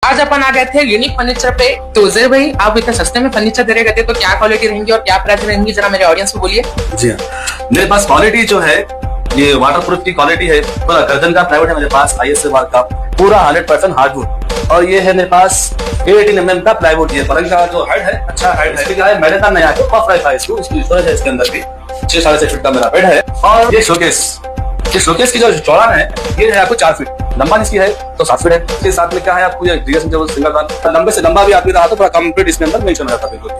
आज अपन आ गए थे यूनिक फर्नीचर पे। तो उजैर भाई, आप इतने सस्ते में फर्नीचर दे रहे थे तो क्या क्वालिटी रहेंगी और क्या प्राइस रहेंगी, जरा मेरे ऑडियंस को बोलिए। जी हाँ, मेरे पास क्वालिटी जो है ये वाटरप्रूफ की क्वालिटी है। पूरा गर्दन का प्लाईवुड है मेरे पास, ISA मार्क का पूरा 100% हार्डवुड। और ये है मेरे पास 18 mm का प्लाईवुड। ये पलंग का जो हाइट है, अच्छा हाइट है। क्या है, मैंने कहा नया पफ रखा है इसको, इसकी स्टोरेज है इसके अंदर भी। 6-6.5 फीट का मेरा बेड है। और ये शोकेस की जो चौड़ान है ये है आपको 4 फीट, लंबा इसकी है तो 7 फीट है। इसके साथ में क्या है आपको, ये ड्रेसिंग टेबल सिंगल वाल, लंबे से लंबा भी आपके रहा तो पूरा कंप्लीट इसके अंदर मेंशन रहता है बिल्कुल।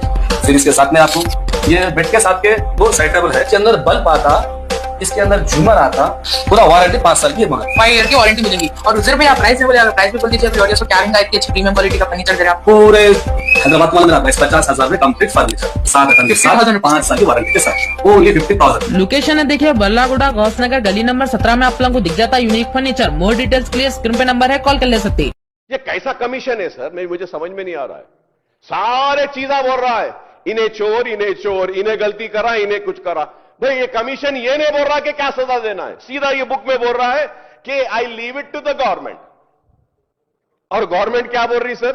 फिर इसके साथ में आपको ये बेड के साथ के 2 साइड टेबल है, इसके अंदर बल्ब आता, इसके अंदर झूमर आता, पूरा वारंटी 5 साल की है, मगर 5 ईयर की वारंटी मिलेगी। और उजैर भाई, आप प्राइस में बोले, अगर प्राइस भी बोल दीजिए ऑडियंस को, क्या रहेगा इतनी अच्छी प्रीमियम क्वालिटी का फर्नीचर दे रहे हैं आप। पूरे हैदराबाद में मेरा 50,000 में कंप्लीट फर्नीचर, 7 5 साल की वारंटी के साथ, ओनली 50,000। लोकेशन है देखिए बल्लागुड़ा गौसनगर गली नंबर 17 में आप लोगों को दिख जाता है यूनिक फर्नीचर। मोर डिटेल्स के लिए स्क्रीन पे नंबर है, कॉल कर ले सकते हैं। ये कैसा कमीशन है सर, मुझे समझ में नहीं आ रहा है। सारे चीजा बोल रहा है, इन्हें चोर, इन्हें गलती करा, इन्हें कुछ करा। भाई ये कमीशन ये नहीं बोल रहा कि क्या सजा देना है, सीधा ये बुक में बोल रहा है कि I leave it to the government. और गवर्नमेंट क्या बोल रही sir,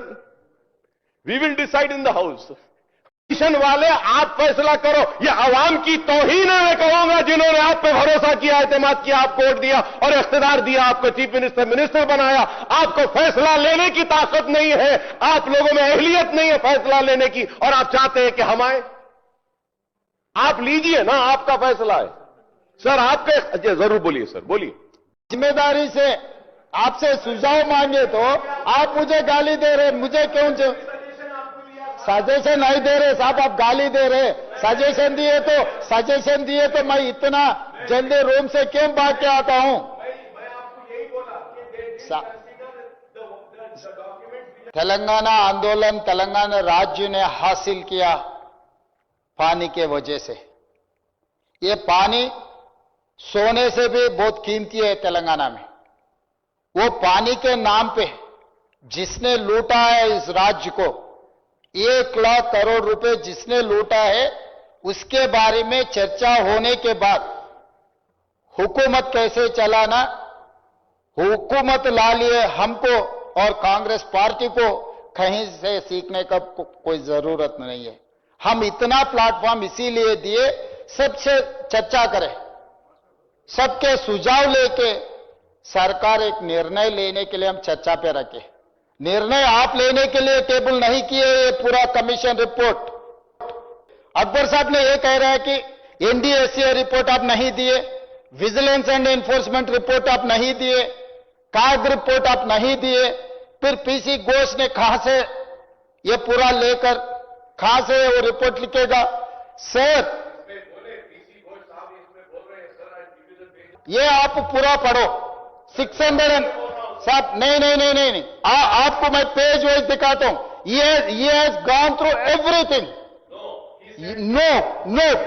we will decide in the house. Commission वाले आप फैसला करो, ये अवाम की तौहीन है। मैं कहूंगा जिन्होंने आप पे भरोसा किया, एतमाद किया, आपको वोट दिया और इख्तियार दिया, आपको चीफ मिनिस्टर बनाया, आपको फैसला लेने की ताकत नहीं है, आप लोगों में अहलियत नहीं है फैसला लेने की, और आप चाहते हैं कि हम आए। आप लीजिए ना, आपका फैसला है सर। आपके अच्छा जरूर बोलिए सर, बोलिए। जिम्मेदारी से आपसे सुझाव मांगे तो आप मुझे गाली दे रहे, मुझे क्यों सजेशन नहीं दे रहे साहब, आप गाली दे रहे। सजेशन दिए तो मैं इतना जल्दी रूम से क्यों भाग के आता हूं। तेलंगाना आंदोलन तेलंगाना राज्य ने हासिल किया पानी के वजह से। ये पानी सोने से भी बहुत कीमती है तेलंगाना में। वो पानी के नाम पे जिसने लूटा है इस राज्य को, 1 लाख करोड़ रुपए जिसने लूटा है, उसके बारे में चर्चा होने के बाद हुकूमत कैसे चलाना, हुकूमत ला लिए हमको और कांग्रेस पार्टी को कहीं से सीखने का कोई जरूरत नहीं है। हम इतना प्लेटफॉर्म इसीलिए दिए, सबसे चर्चा करें, सबके सुझाव लेके सरकार एक निर्णय लेने के लिए हम चर्चा पे रखे। निर्णय आप लेने के लिए टेबल नहीं किए। ये पूरा कमीशन रिपोर्ट अकबर साहब ने ये कह रहा है कि NDSA रिपोर्ट आप नहीं दिए, विजिलेंस एंड एनफोर्समेंट रिपोर्ट आप नहीं दिए, कार्ड रिपोर्ट आप नहीं दिए। फिर PC घोष ने कहां से ये पूरा लेकर कहां से वो रिपोर्ट लिखेगा सर। ये आप पूरा पढ़ो 600 साहब, नहीं, आपको मैं पेज वाइज दिखाता हूं। ये has gone through everything. No,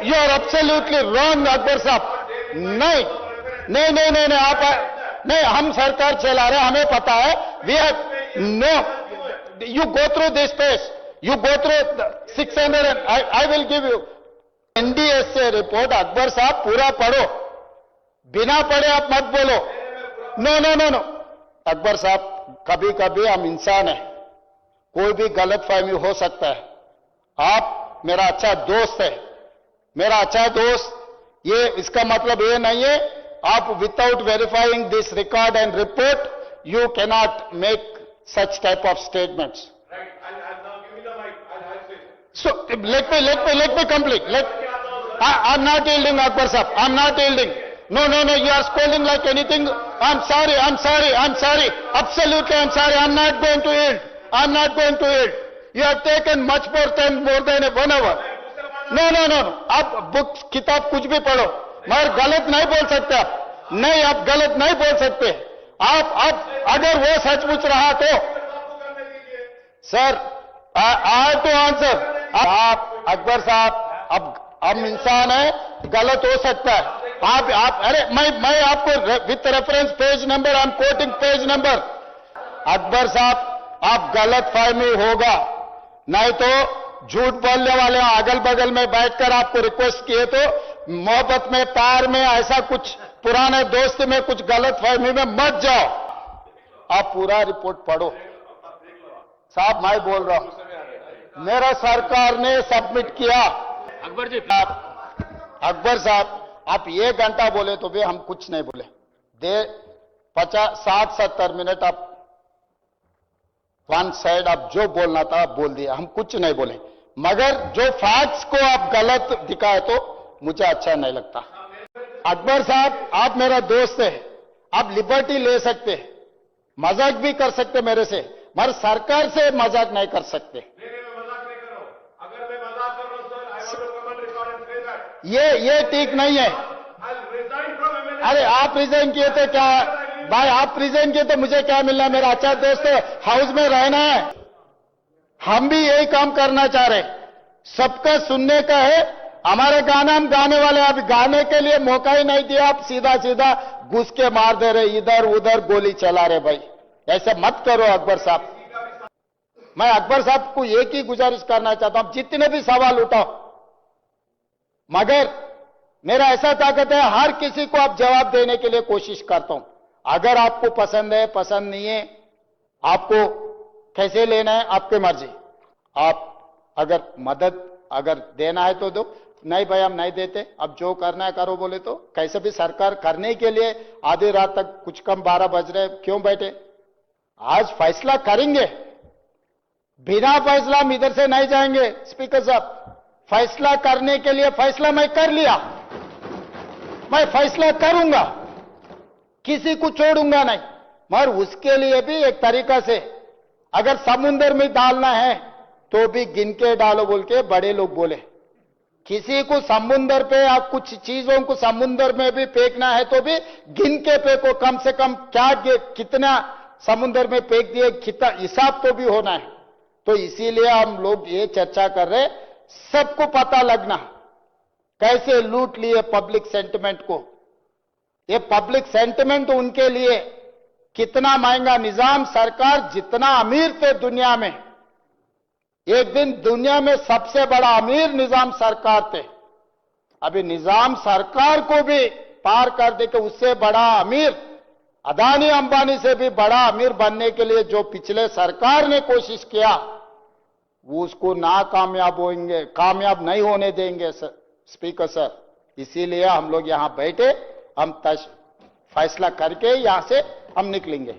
you are absolutely wrong Akbar साहब। नहीं, आप नहीं, हम सरकार चला रहे, हमें पता है। We have no, you go through this page, you go through 600 I will give you NDSA report. Akbar साहब पूरा पढ़ो, बिना पढ़े आप मत बोलो। नो, अकबर साहब, कभी कभी हम इंसान हैं, कोई भी गलतफहमी हो सकता है। आप मेरा अच्छा दोस्त है, मेरा अच्छा दोस्त, ये इसका मतलब ये नहीं है आप without verifying this record and report you can not make such type of statements. So let me complete. I'm not yielding, Akbar sahab. I'm not yielding. No. You are scolding like anything. I'm sorry. Absolutely, I'm sorry. I'm not going to yield. You have taken much more than 1 hour. No. आप book किताब कुछ भी पढ़ो, मगर गलत नहीं बोल सकते आप। नहीं, आप गलत नहीं बोल सकते। आप अगर वो सचमुच रहा तो sir I have to answer. आप अकबर साहब, अब हम इंसान है, गलत हो सकता है। आप अरे मैं आपको with reference page number, I am quoting page number. Akbar साहब, आप गलत फहमी होगा, नहीं तो झूठ बोलने वाले अगल बगल में बैठकर आपको रिक्वेस्ट किए तो मोहब्बत में, प्यार में, ऐसा कुछ पुराने दोस्ती में कुछ गलत फहमी में मत जाओ। आप पूरा रिपोर्ट पढ़ो। साहब मैं बोल रहा हूं, मेरा सरकार ने सबमिट किया। अकबर जी, अकबर साहब आप 1 घंटा बोले तो भी हम कुछ नहीं बोले। 60-70 मिनट आप वन साइड आप जो बोलना था आप बोल दिया, हम कुछ नहीं बोले। मगर जो फैक्ट्स को आप गलत दिखाए तो मुझे अच्छा नहीं लगता। अकबर साहब आप मेरा दोस्त है, आप लिबर्टी ले सकते, मजाक भी कर सकते मेरे से, मगर सरकार से मजाक नहीं कर सकते। ये ठीक नहीं है। अरे आप रिजाइन किए थे क्या भाई, आप रिजाइन किए तो मुझे क्या मिलना है? मेरा अच्छा दोस्त है, हाउस में रहना है, हम भी यही काम करना चाह रहे। सबका सुनने का है, हमारे गाना हम गाने वाले, आप गाने के लिए मौका ही नहीं दिया, आप सीधा सीधा घुस के मार दे रहे, इधर उधर गोली चला रहे। भाई ऐसे मत करो अकबर साहब। मैं अकबर साहब को एक ही गुजारिश करना चाहता हूं, जितने भी सवाल उठाओ, मगर मेरा ऐसा ताकत है हर किसी को आप जवाब देने के लिए कोशिश करता हूं। अगर आपको पसंद है पसंद नहीं है, आपको कैसे लेना है आपकी मर्जी। आप अगर मदद अगर देना है तो दो, नहीं भाई हम नहीं देते, अब जो करना है करो बोले तो कैसे भी सरकार करने के लिए आधी रात तक कुछ कम 12 बज रहे क्यों बैठे? आज फैसला करेंगे, बिना फैसला हम इधर से नहीं जाएंगे। स्पीकर साहब फैसला करने के लिए फैसला मैं कर लिया, मैं फैसला करूंगा, किसी को छोड़ूंगा नहीं। मगर उसके लिए भी एक तरीका से अगर समुद्र में डालना है तो भी गिन के डालो बोल के बड़े लोग बोले। किसी को समुद्र पे या कुछ चीजों को समुद्र में भी फेंकना है तो भी गिन के फेंको, कम से कम क्या कितना समुद्र में फेंक दिए, कितना हिसाब तो भी होना है। तो इसीलिए हम लोग ये चर्चा कर रहे, सबको पता लगना कैसे लूट लिए पब्लिक सेंटिमेंट को। ये पब्लिक सेंटिमेंट उनके लिए कितना महंगा निजाम। सरकार जितना अमीर थे दुनिया में, एक दिन दुनिया में सबसे बड़ा अमीर निजाम सरकार थे, अभी निजाम सरकार को भी पार कर दे के उससे बड़ा अमीर, अदानी अंबानी से भी बड़ा अमीर बनने के लिए जो पिछले सरकार ने कोशिश किया, वो उसको नाकामयाब होंगे, कामयाब नहीं होने देंगे स्पीकर सर। इसीलिए हम लोग यहां बैठे, हम फैसला करके यहां से हम निकलेंगे।